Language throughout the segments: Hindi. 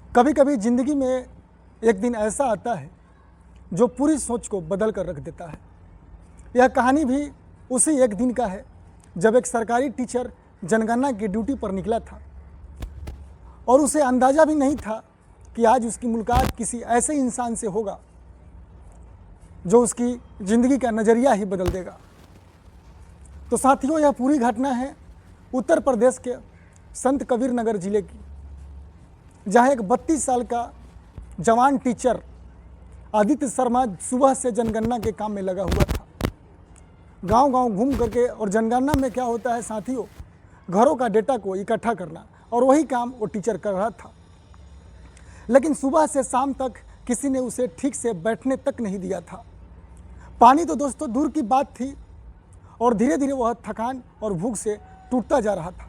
कभी कभी ज़िंदगी में एक दिन ऐसा आता है जो पूरी सोच को बदल कर रख देता है। यह कहानी भी उसी एक दिन का है जब एक सरकारी टीचर जनगणना की ड्यूटी पर निकला था और उसे अंदाज़ा भी नहीं था कि आज उसकी मुलाकात किसी ऐसे इंसान से होगा जो उसकी ज़िंदगी का नज़रिया ही बदल देगा। तो साथियों, यह पूरी घटना है उत्तर प्रदेश के संत कबीर नगर ज़िले की, जहाँ एक 32 साल का जवान टीचर आदित्य शर्मा सुबह से जनगणना के काम में लगा हुआ था। गांव-गांव घूम करके, और जनगणना में क्या होता है साथियों, घरों का डेटा को इकट्ठा करना, और वही काम वो टीचर कर रहा था। लेकिन सुबह से शाम तक किसी ने उसे ठीक से बैठने तक नहीं दिया था। पानी तो दोस्तों दूर की बात थी, और धीरे धीरे वह थकान और भूख से टूटता जा रहा था।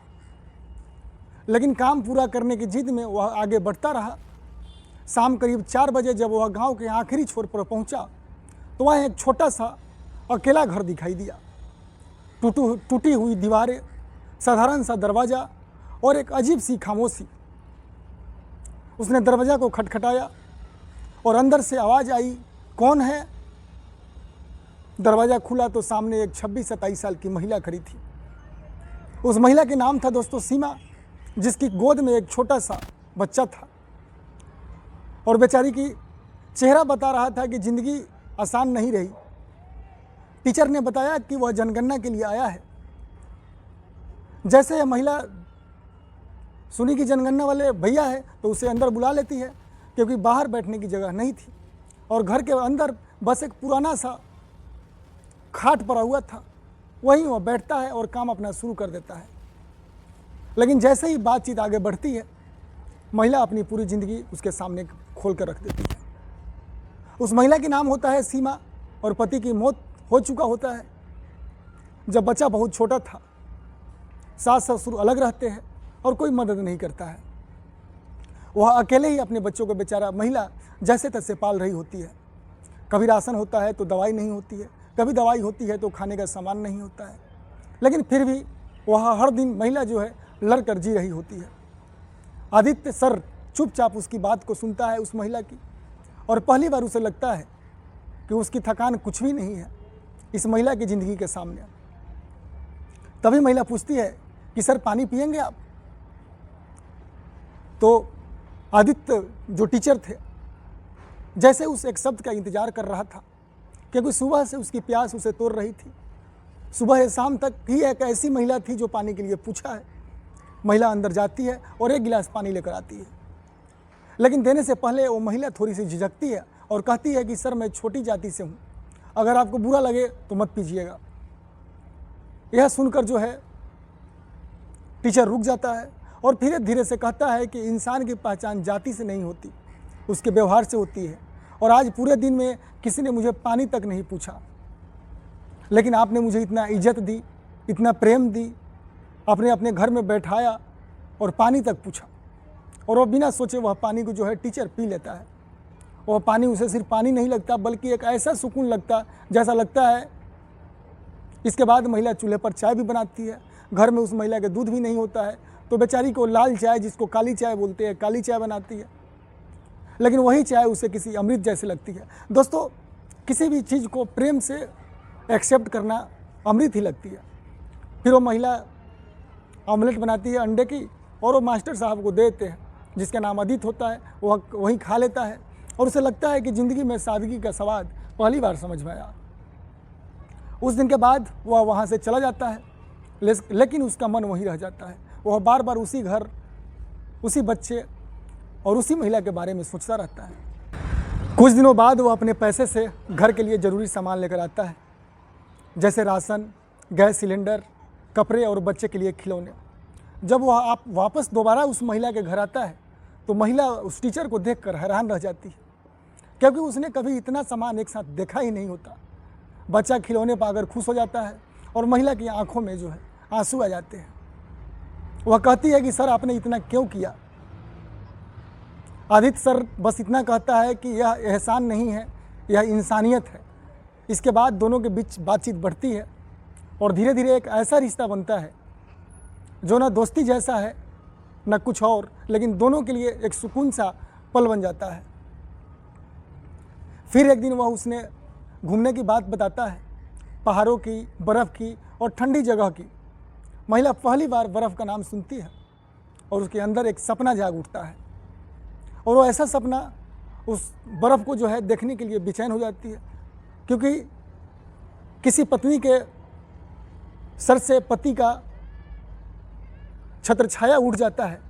लेकिन काम पूरा करने की जिद में वह आगे बढ़ता रहा। शाम करीब 4 बजे जब वह गांव के आखिरी छोर पर पहुंचा तो वहाँ एक छोटा सा अकेला घर दिखाई दिया। टूटी हुई दीवारें, साधारण सा दरवाज़ा और एक अजीब सी खामोशी। उसने दरवाज़ा को खटखटाया और अंदर से आवाज़ आई, कौन है? दरवाज़ा खुला तो सामने एक 26-27 साल की महिला खड़ी थी। उस महिला के नाम था दोस्तों सीमा, जिसकी गोद में एक छोटा सा बच्चा था, और बेचारी की चेहरा बता रहा था कि ज़िंदगी आसान नहीं रही। टीचर ने बताया कि वह जनगणना के लिए आया है। जैसे यह महिला सुनी कि जनगणना वाले भैया है तो उसे अंदर बुला लेती है, क्योंकि बाहर बैठने की जगह नहीं थी और घर के अंदर बस एक पुराना सा खाट पड़ा हुआ था, वहीं वह बैठता है और काम अपना शुरू कर देता है। लेकिन जैसे ही बातचीत आगे बढ़ती है, महिला अपनी पूरी ज़िंदगी उसके सामने खोल कर रख देती है। उस महिला के नाम होता है सीमा, और पति की मौत हो चुका होता है जब बच्चा बहुत छोटा था। सास ससुर अलग रहते हैं और कोई मदद नहीं करता है। वह अकेले ही अपने बच्चों को बेचारा महिला जैसे तैसे पाल रही होती है। कभी राशन होता है तो दवाई नहीं होती है, कभी दवाई होती है तो खाने का सामान नहीं होता है। लेकिन फिर भी वह हर दिन महिला जो है लड़ कर जी रही होती है। आदित्य सर चुपचाप उसकी बात को सुनता है उस महिला की, और पहली बार उसे लगता है कि उसकी थकान कुछ भी नहीं है इस महिला की ज़िंदगी के सामने। तभी महिला पूछती है कि सर पानी पिएंगे आप? तो आदित्य जो टीचर थे जैसे उस एक शब्द का इंतज़ार कर रहा था, क्योंकि सुबह से उसकी प्यास उसे तोड़ रही थी। सुबह से शाम तक ही एक ऐसी महिला थी जो पानी के लिए पूछा है। महिला अंदर जाती है और एक गिलास पानी लेकर आती है, लेकिन देने से पहले वो महिला थोड़ी सी झिझकती है और कहती है कि सर मैं छोटी जाति से हूँ, अगर आपको बुरा लगे तो मत पीजिएगा। यह सुनकर जो है टीचर रुक जाता है और फिर धीरे से कहता है कि इंसान की पहचान जाति से नहीं होती, उसके व्यवहार से होती है। और आज पूरे दिन में किसी ने मुझे पानी तक नहीं पूछा, लेकिन आपने मुझे इतना इज्जत दी, इतना प्रेम दी, आपने अपने घर में बैठाया और पानी तक पूछा। और वो बिना सोचे वह पानी को जो है टीचर पी लेता है। वह पानी उसे सिर्फ पानी नहीं लगता, बल्कि एक ऐसा सुकून लगता जैसा लगता है। इसके बाद महिला चूल्हे पर चाय भी बनाती है। घर में उस महिला के दूध भी नहीं होता है, तो बेचारी को लाल चाय, जिसको काली चाय बोलते हैं, काली चाय बनाती है। लेकिन वही चाय उसे किसी अमृत जैसे लगती है। दोस्तों, किसी भी चीज़ को प्रेम से एक्सेप्ट करना अमृत ही लगती है। फिर वो महिला ऑमलेट बनाती है अंडे की, और वो मास्टर साहब को दे देते हैं, जिसका नाम आदित्य होता है। वह वहीं खा लेता है और उसे लगता है कि ज़िंदगी में सादगी का स्वाद पहली बार समझ में आया। उस दिन के बाद वह वहाँ से चला जाता है, लेकिन उसका मन वहीं रह जाता है। वह बार बार उसी घर, उसी बच्चे और उसी महिला के बारे में सोचता रहता है। कुछ दिनों बाद वह अपने पैसे से घर के लिए ज़रूरी सामान लेकर आता है, जैसे राशन, गैस सिलेंडर, कपड़े और बच्चे के लिए खिलौने। जब वह वापस दोबारा उस महिला के घर आता है तो महिला उस टीचर को देखकर हैरान रह जाती है, क्योंकि उसने कभी इतना सामान एक साथ देखा ही नहीं होता। बच्चा खिलौने पाकर खुश हो जाता है और महिला की आंखों में जो है आंसू आ जाते हैं। वह कहती है कि सर आपने इतना क्यों किया? आदित्य सर बस इतना कहता है कि यह एहसान नहीं है, यह इंसानियत है। इसके बाद दोनों के बीच बातचीत बढ़ती है और धीरे धीरे एक ऐसा रिश्ता बनता है जो ना दोस्ती जैसा है न कुछ और, लेकिन दोनों के लिए एक सुकून सा पल बन जाता है। फिर एक दिन वह उसने घूमने की बात बताता है, पहाड़ों की, बर्फ़ की और ठंडी जगह की। महिला पहली बार बर्फ़ का नाम सुनती है और उसके अंदर एक सपना जाग उठता है और वो ऐसा सपना उस बर्फ़ को जो है देखने के लिए बेचैन हो जाती है, क्योंकि किसी पत्नी के सर से पति का छत्रछाया उठ जाता है।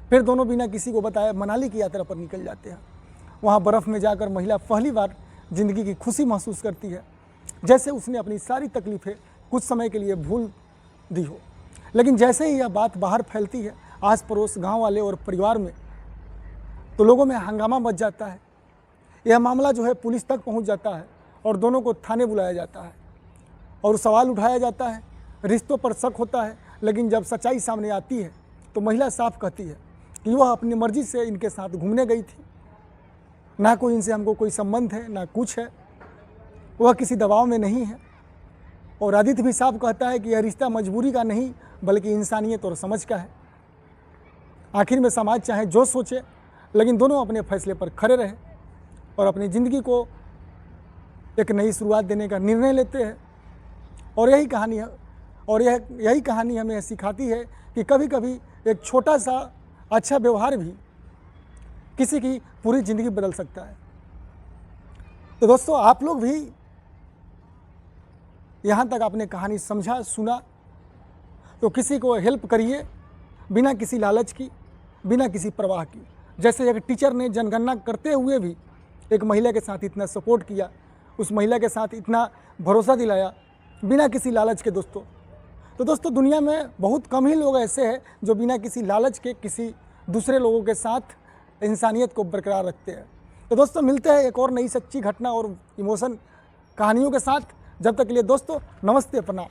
फिर दोनों बिना किसी को बताए मनाली की यात्रा पर निकल जाते हैं। वहाँ बर्फ़ में जाकर महिला पहली बार ज़िंदगी की खुशी महसूस करती है, जैसे उसने अपनी सारी तकलीफ़ें कुछ समय के लिए भूल दी हो। लेकिन जैसे ही यह बात बाहर फैलती है आस पड़ोस, गांव वाले और परिवार में, तो लोगों में हंगामा मच जाता है। यह मामला जो है पुलिस तक पहुंच जाता है और दोनों को थाने बुलाया जाता है और सवाल उठाया जाता है, रिश्तों पर शक होता है। लेकिन जब सच्चाई सामने आती है तो महिला साफ कहती है कि वह अपनी मर्जी से इनके साथ घूमने गई थी, ना कोई इनसे हमको कोई संबंध है, ना कुछ है, वह किसी दबाव में नहीं है। और आदित्य भी साफ कहता है कि यह रिश्ता मजबूरी का नहीं बल्कि इंसानियत और समझ का है। आखिर में समाज चाहे जो सोचे, लेकिन दोनों अपने फैसले पर खड़े रहे और अपनी ज़िंदगी को एक नई शुरुआत देने का निर्णय लेते हैं। और यही कहानी है, और यही कहानी हमें सिखाती है कि कभी कभी एक छोटा सा अच्छा व्यवहार भी किसी की पूरी ज़िंदगी बदल सकता है। तो दोस्तों, आप लोग भी यहाँ तक आपने कहानी समझा, सुना, तो किसी को हेल्प करिए बिना किसी लालच की, बिना किसी परवाह की। जैसे एक टीचर ने जनगणना करते हुए भी एक महिला के साथ इतना सपोर्ट किया, उस महिला के साथ इतना भरोसा दिलाया बिना किसी लालच के। तो दोस्तों, दुनिया में बहुत कम ही लोग ऐसे हैं जो बिना किसी लालच के किसी दूसरे लोगों के साथ इंसानियत को बरकरार रखते हैं। तो दोस्तों, मिलते हैं एक और नई सच्ची घटना और इमोशन कहानियों के साथ। जब तक के लिए दोस्तों, नमस्ते, प्रणाम।